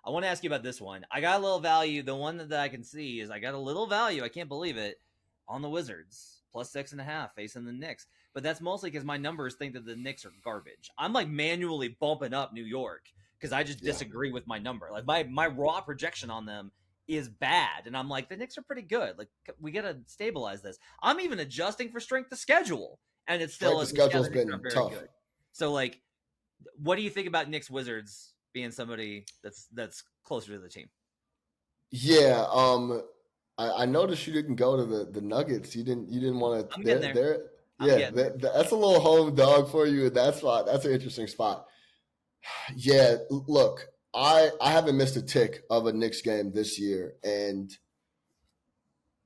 I want to ask you about this one. I got a little value. The one that I can see is I got a little value. I can't believe it on the Wizards plus 6.5 facing the Knicks. But that's mostly because my numbers think that the Knicks are garbage. I'm like manually bumping up New York because I just disagree with my number. Like my raw projection on them is bad, and I'm like, the Knicks are pretty good. Like, we gotta stabilize this. I'm even adjusting for strength of schedule, and it's still the schedule's been tough. Good. So, like, what do you think about Knicks Wizards being somebody that's closer to the team? Yeah, I noticed you didn't go to the Nuggets. You didn't want to. I'm getting there. Yeah, that's a little home dog for you in that spot. That's an interesting spot. Yeah, look, I haven't missed a tick of a Knicks game this year, and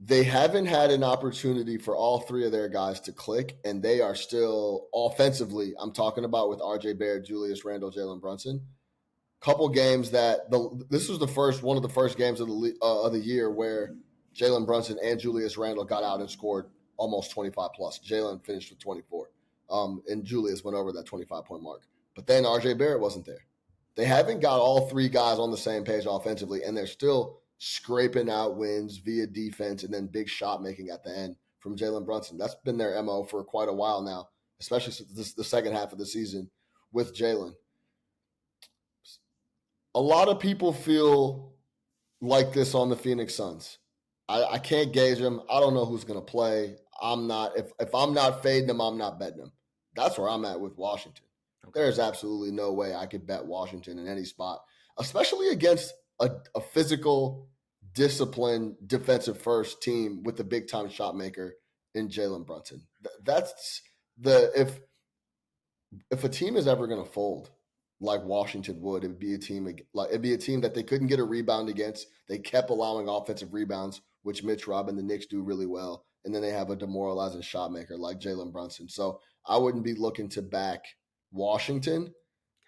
they haven't had an opportunity for all three of their guys to click, and they are still offensively. I'm talking about with RJ Barrett, Julius Randle, Jalen Brunson. Couple games that this was one of the first games of the year where Jalen Brunson and Julius Randle got out and scored almost 25 plus. Jalen finished with 24, and Julius went over that 25-point mark. But then RJ Barrett wasn't there. They haven't got all three guys on the same page offensively, and they're still scraping out wins via defense and then big shot making at the end from Jalen Brunson. That's been their MO for quite a while now, especially since the second half of the season with Jalen. A lot of people feel like this on the Phoenix Suns. I can't gauge them. I don't know who's going to play. I'm not. If I'm not fading them, I'm not betting them. That's where I'm at with Washington. Okay. There's absolutely no way I could bet Washington in any spot, especially against a physical, disciplined, defensive-first team with a big-time shot maker in Jalen Brunson. That's if a team is ever going to fold like Washington would, it'd be a team that they couldn't get a rebound against. They kept allowing offensive rebounds, which Mitch Robb and the Knicks do really well, and then they have a demoralizing shot maker like Jalen Brunson. So I wouldn't be looking to back Washington.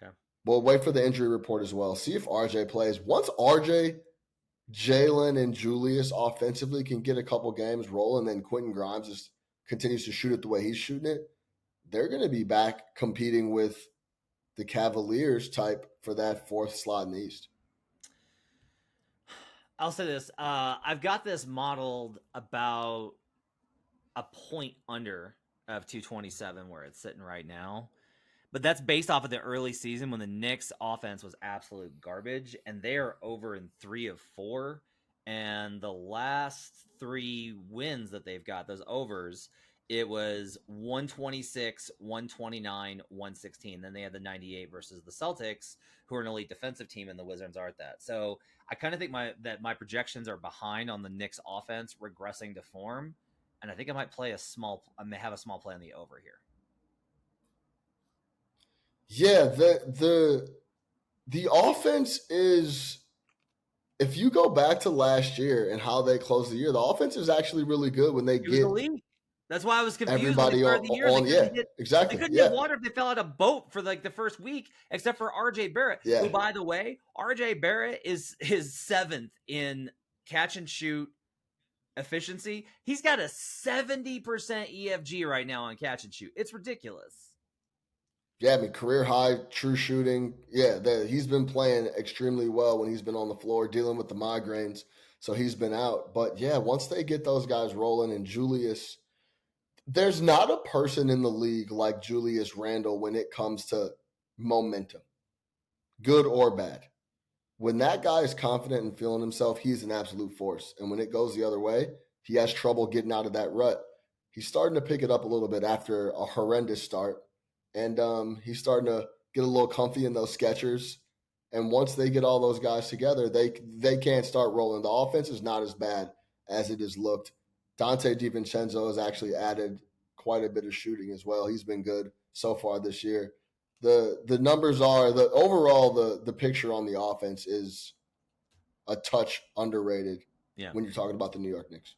Okay. We'll wait for the injury report as well. See if RJ plays. Once RJ, Jalen, and Julius offensively can get a couple games rolling, then Quentin Grimes just continues to shoot it the way he's shooting it, they're going to be back competing with the Cavaliers type for that fourth slot in the East. I'll say this. I've got this modeled about a point under of 227 where it's sitting right now. But that's based off of the early season when the Knicks offense was absolute garbage, and they are over in 3 of 4. And the last 3 wins that they've got, those overs, it was 126, 129, 116. Then they had the 98 versus the Celtics, who are an elite defensive team, and the Wizards aren't that. So I kind of think that my projections are behind on the Knicks offense regressing to form, and I think I might have a small play on the over here. Yeah, the offense is, if you go back to last year and how they closed the year, the offense is actually really good when they get elite. That's why I was confused. Everybody when they the year. Exactly. They couldn't get water if they fell out a boat for like the first week, except for RJ Barrett. Yeah. Who, by the way, RJ Barrett is his 7th in catch and shoot efficiency. He's got a 70% EFG right now on catch and shoot. It's ridiculous. Yeah, I mean, career high true shooting. Yeah, he's been playing extremely well when he's been on the floor, dealing with the migraines. So he's been out. But yeah, once they get those guys rolling, and Julius, there's not a person in the league like Julius Randle when it comes to momentum, good or bad. When that guy is confident and feeling himself, he's an absolute force. And when it goes the other way, he has trouble getting out of that rut. He's starting to pick it up a little bit after a horrendous start. And he's starting to get a little comfy in those Skechers. And once they get all those guys together, they can't start rolling. The offense is not as bad as it has looked. Dante DiVincenzo has actually added quite a bit of shooting as well. He's been good so far this year. The numbers are overall the picture on the offense is a touch underrated when you're talking about the New York Knicks.